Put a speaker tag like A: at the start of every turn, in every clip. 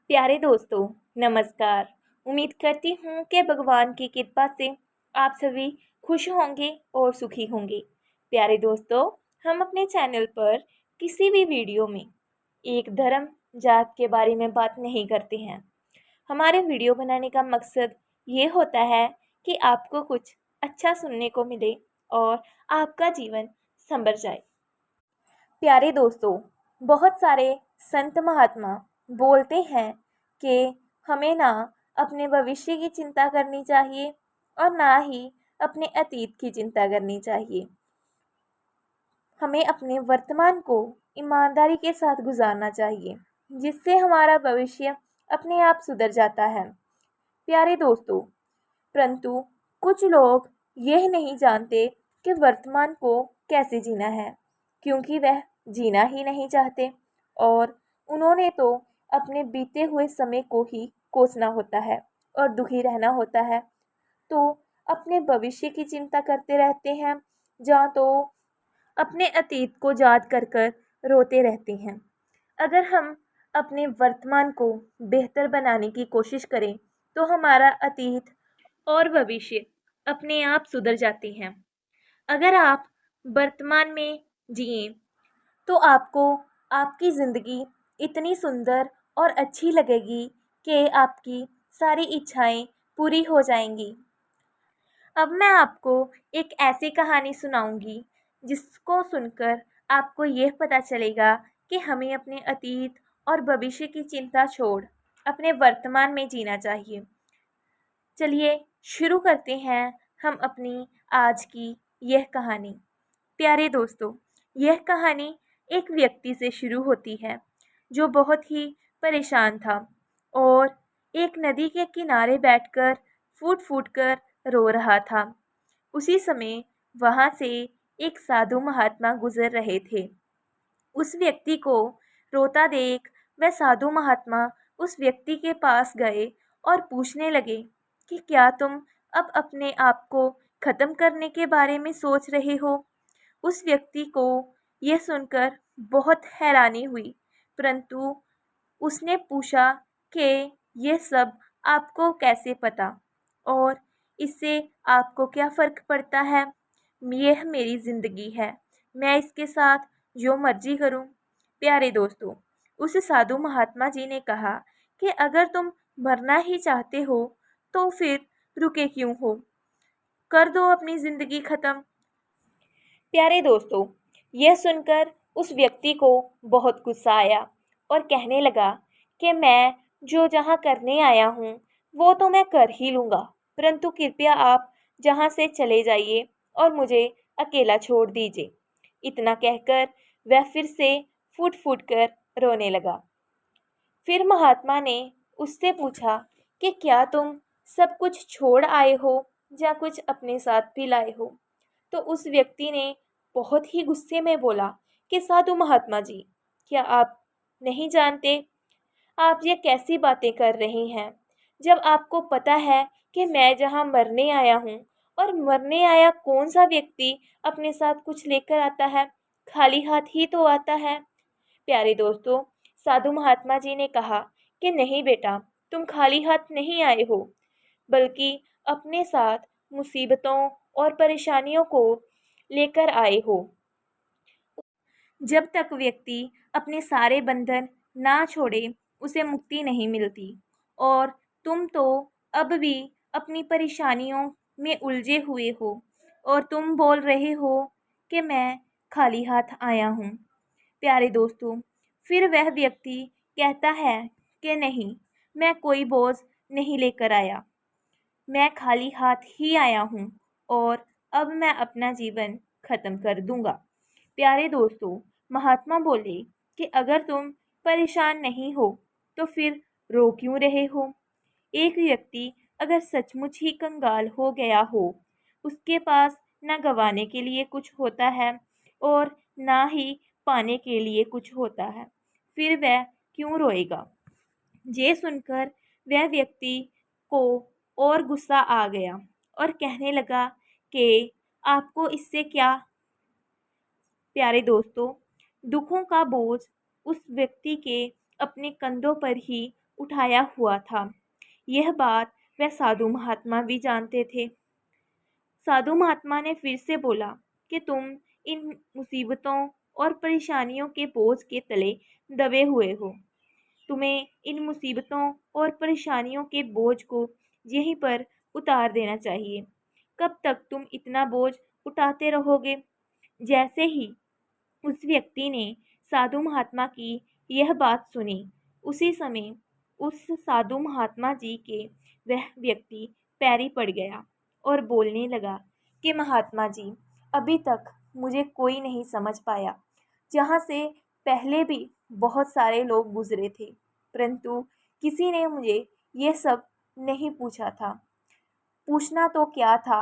A: प्यारे दोस्तों, नमस्कार। उम्मीद करती हूँ कि भगवान की कृपा से आप सभी खुश होंगे और सुखी होंगे। प्यारे दोस्तों, हम अपने चैनल पर किसी भी वीडियो में एक धर्म जात के बारे में बात नहीं करते हैं। हमारे वीडियो बनाने का मकसद ये होता है कि आपको कुछ अच्छा सुनने को मिले और आपका जीवन संवर जाए। प्यारे दोस्तों, बहुत सारे संत महात्मा बोलते हैं कि हमें ना अपने भविष्य की चिंता करनी चाहिए और ना ही अपने अतीत की चिंता करनी चाहिए। हमें अपने वर्तमान को ईमानदारी के साथ गुजारना चाहिए, जिससे हमारा भविष्य अपने आप सुधर जाता है। प्यारे दोस्तों, परंतु कुछ लोग यह नहीं जानते कि वर्तमान को कैसे जीना है, क्योंकि वह जीना ही नहीं चाहते और उन्होंने तो अपने बीते हुए समय को ही कोसना होता है और दुखी रहना होता है। तो अपने भविष्य की चिंता करते रहते हैं, जहाँ तो अपने अतीत को याद कर कर रोते रहते हैं। अगर हम अपने वर्तमान को बेहतर बनाने की कोशिश करें तो हमारा अतीत और भविष्य अपने आप सुधर जाते हैं। अगर आप वर्तमान में जिए तो आपको आपकी ज़िंदगी इतनी सुंदर और अच्छी लगेगी कि आपकी सारी इच्छाएं पूरी हो जाएंगी। अब मैं आपको एक ऐसी कहानी सुनाऊंगी जिसको सुनकर आपको यह पता चलेगा कि हमें अपने अतीत और भविष्य की चिंता छोड़ अपने वर्तमान में जीना चाहिए। चलिए शुरू करते हैं हम अपनी आज की यह कहानी। प्यारे दोस्तों, यह कहानी एक व्यक्ति से शुरू होती है जो बहुत ही परेशान था और एक नदी के किनारे बैठकर फूट फूट कर रो रहा था। उसी समय वहाँ से एक साधु महात्मा गुजर रहे थे। उस व्यक्ति को रोता देख वह साधु महात्मा उस व्यक्ति के पास गए और पूछने लगे कि क्या तुम अब अपने आप को ख़त्म करने के बारे में सोच रहे हो। उस व्यक्ति को यह सुनकर बहुत हैरानी हुई, परंतु उसने पूछा कि यह सब आपको कैसे पता और इससे आपको क्या फ़र्क पड़ता है। यह मेरी ज़िंदगी है, मैं इसके साथ जो मर्जी करूं। प्यारे दोस्तों, उस साधु महात्मा जी ने कहा कि अगर तुम मरना ही चाहते हो तो फिर रुके क्यों हो, कर दो अपनी ज़िंदगी ख़त्म। प्यारे दोस्तों, यह सुनकर उस व्यक्ति को बहुत गुस्सा आया और कहने लगा कि मैं जो जहाँ करने आया हूँ वो तो मैं कर ही लूँगा, परंतु कृपया आप जहाँ से चले जाइए और मुझे अकेला छोड़ दीजिए। इतना कहकर वह फिर से फूट फूट कर रोने लगा। फिर महात्मा ने उससे पूछा कि क्या तुम सब कुछ छोड़ आए हो या कुछ अपने साथ भी लाए हो। तो उस व्यक्ति ने बहुत ही गुस्से में बोला कि साधु महात्मा जी, क्या आप नहीं जानते, आप ये कैसी बातें कर रहे हैं, जब आपको पता है कि मैं जहाँ मरने आया हूँ और मरने आया कौन सा व्यक्ति अपने साथ कुछ लेकर आता है, खाली हाथ ही तो आता है। प्यारे दोस्तों, साधु महात्मा जी ने कहा कि नहीं बेटा, तुम खाली हाथ नहीं आए हो, बल्कि अपने साथ मुसीबतों और परेशानियों को लेकर आए हो। जब तक व्यक्ति अपने सारे बंधन ना छोड़े उसे मुक्ति नहीं मिलती और तुम तो अब भी अपनी परेशानियों में उलझे हुए हो और तुम बोल रहे हो कि मैं खाली हाथ आया हूँ। प्यारे दोस्तों, फिर वह व्यक्ति कहता है कि नहीं, मैं कोई बोझ नहीं लेकर आया, मैं खाली हाथ ही आया हूँ और अब मैं अपना जीवन ख़त्म कर दूंगा। प्यारे दोस्तों, महात्मा बोले कि अगर तुम परेशान नहीं हो तो फिर रो क्यों रहे हो। एक व्यक्ति अगर सचमुच ही कंगाल हो गया हो, उसके पास ना गंवाने के लिए कुछ होता है और ना ही पाने के लिए कुछ होता है, फिर वह क्यों रोएगा। ये सुनकर वह व्यक्ति को और गुस्सा आ गया और कहने लगा कि आपको इससे क्या। प्यारे दोस्तों, दुखों का बोझ उस व्यक्ति के अपने कंधों पर ही उठाया हुआ था। यह बात वह साधु महात्मा भी जानते थे। साधु महात्मा ने फिर से बोला कि तुम इन मुसीबतों और परेशानियों के बोझ के तले दबे हुए हो। तुम्हें इन मुसीबतों और परेशानियों के बोझ को यहीं पर उतार देना चाहिए। कब तक तुम इतना बोझ उठाते रहोगे? जैसे ही उस व्यक्ति ने साधु महात्मा की यह बात सुनी, उसी समय उस साधु महात्मा जी के वह व्यक्ति पैरी पड़ गया और बोलने लगा कि महात्मा जी, अभी तक मुझे कोई नहीं समझ पाया। जहाँ से पहले भी बहुत सारे लोग गुजरे थे, परंतु किसी ने मुझे ये सब नहीं पूछा था। पूछना तो क्या था,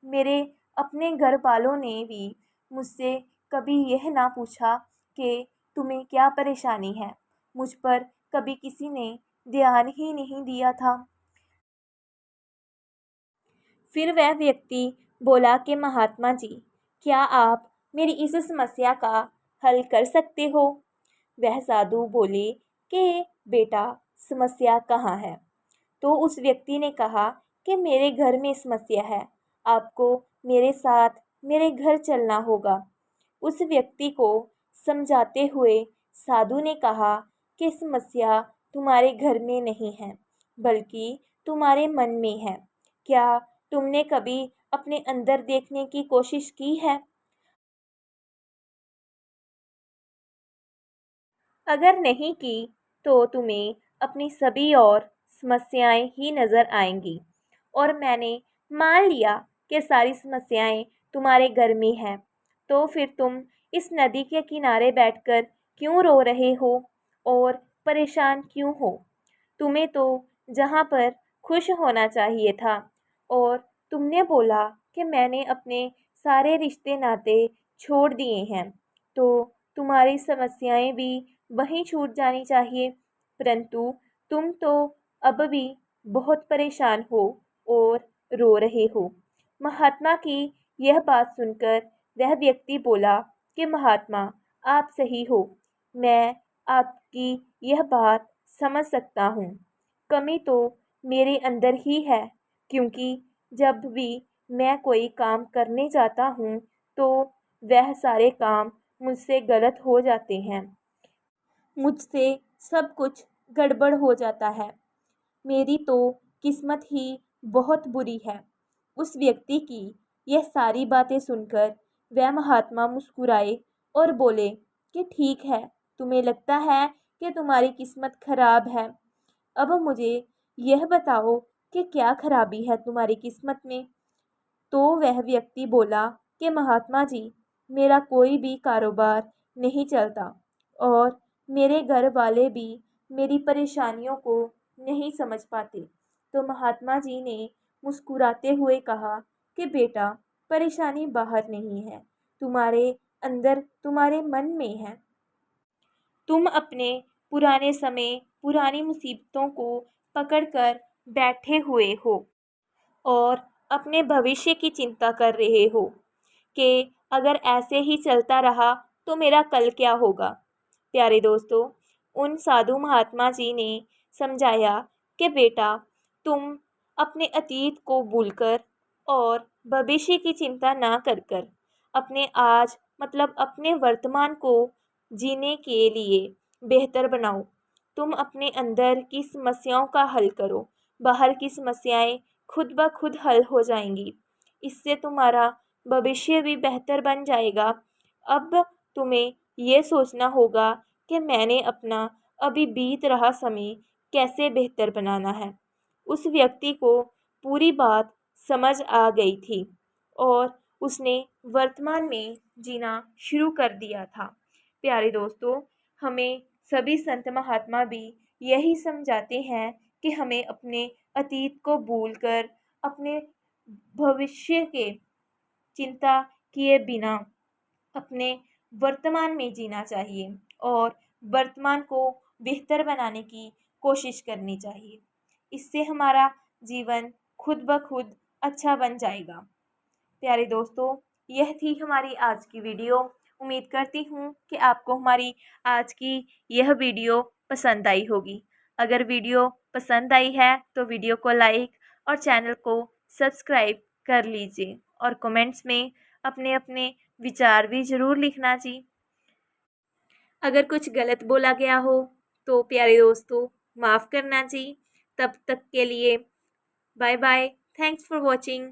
A: मेरे अपने घर वालों ने भी मुझसे कभी यह ना पूछा कि तुम्हें क्या परेशानी है। मुझ पर कभी किसी ने ध्यान ही नहीं दिया था। फिर वह व्यक्ति बोला कि महात्मा जी, क्या आप मेरी इस समस्या का हल कर सकते हो? वह साधु बोले कि बेटा, समस्या कहाँ है? तो उस व्यक्ति ने कहा कि मेरे घर में समस्या है, आपको मेरे साथ मेरे घर चलना होगा। उस व्यक्ति को समझाते हुए साधु ने कहा कि समस्या तुम्हारे घर में नहीं है, बल्कि तुम्हारे मन में है। क्या तुमने कभी अपने अंदर देखने की कोशिश की है? अगर नहीं की तो तुम्हें अपनी सभी और समस्याएं ही नज़र आएंगी। और मैंने मान लिया कि सारी समस्याएं तुम्हारे घर में हैं, तो फिर तुम इस नदी के किनारे बैठकर क्यों रो रहे हो और परेशान क्यों हो? तुम्हें तो जहाँ पर खुश होना चाहिए था, और तुमने बोला कि मैंने अपने सारे रिश्ते नाते छोड़ दिए हैं, तो तुम्हारी समस्याएं भी वहीं छूट जानी चाहिए। परंतु तुम तो अब भी बहुत परेशान हो और रो रहे हो। महात्मा की यह बात सुनकर वह व्यक्ति बोला कि महात्मा, आप सही हो। मैं आपकी यह बात समझ सकता हूँ। कमी तो मेरे अंदर ही है, क्योंकि जब भी मैं कोई काम करने जाता हूँ तो वह सारे काम मुझसे गलत हो जाते हैं। मुझसे सब कुछ गड़बड़ हो जाता है। मेरी तो किस्मत ही बहुत बुरी है। उस व्यक्ति की यह सारी बातें सुनकर वह महात्मा मुस्कुराए और बोले कि ठीक है, तुम्हें लगता है कि तुम्हारी किस्मत खराब है। अब मुझे यह बताओ कि क्या खराबी है तुम्हारी किस्मत में? तो वह व्यक्ति बोला कि महात्मा जी, मेरा कोई भी कारोबार नहीं चलता और मेरे घर वाले भी मेरी परेशानियों को नहीं समझ पाते। तो महात्मा जी ने मुस्कुराते हुए कहा कि बेटा, परेशानी बाहर नहीं है, तुम्हारे अंदर, तुम्हारे मन में है। तुम अपने पुराने समय, पुरानी मुसीबतों को पकड़कर बैठे हुए हो और अपने भविष्य की चिंता कर रहे हो कि अगर ऐसे ही चलता रहा तो मेरा कल क्या होगा। प्यारे दोस्तों, उन साधु महात्मा जी ने समझाया कि बेटा, तुम अपने अतीत को भूलकर और भविष्य की चिंता ना कर कर अपने आज, मतलब अपने वर्तमान को जीने के लिए बेहतर बनाओ। तुम अपने अंदर की समस्याओं का हल करो, बाहर की समस्याएं खुद ब खुद हल हो जाएंगी। इससे तुम्हारा भविष्य भी बेहतर बन जाएगा। अब तुम्हें ये सोचना होगा कि मैंने अपना अभी बीत रहा समय कैसे बेहतर बनाना है। उस व्यक्ति को पूरी बात समझ आ गई थी और उसने वर्तमान में जीना शुरू कर दिया था। प्यारे दोस्तों, हमें सभी संत महात्मा भी यही समझाते हैं कि हमें अपने अतीत को भूलकर अपने भविष्य के चिंता किए बिना अपने वर्तमान में जीना चाहिए और वर्तमान को बेहतर बनाने की कोशिश करनी चाहिए। इससे हमारा जीवन खुद ब खुद अच्छा बन जाएगा। प्यारे दोस्तों, यह थी हमारी आज की वीडियो। उम्मीद करती हूँ कि आपको हमारी आज की यह वीडियो पसंद आई होगी। अगर वीडियो पसंद आई है तो वीडियो को लाइक और चैनल को सब्सक्राइब कर लीजिए और कमेंट्स में अपने अपने विचार भी ज़रूर लिखना जी। अगर कुछ गलत बोला गया हो तो प्यारे दोस्तों माफ़ करना जी। तब तक के लिए bye bye. Thanks for watching.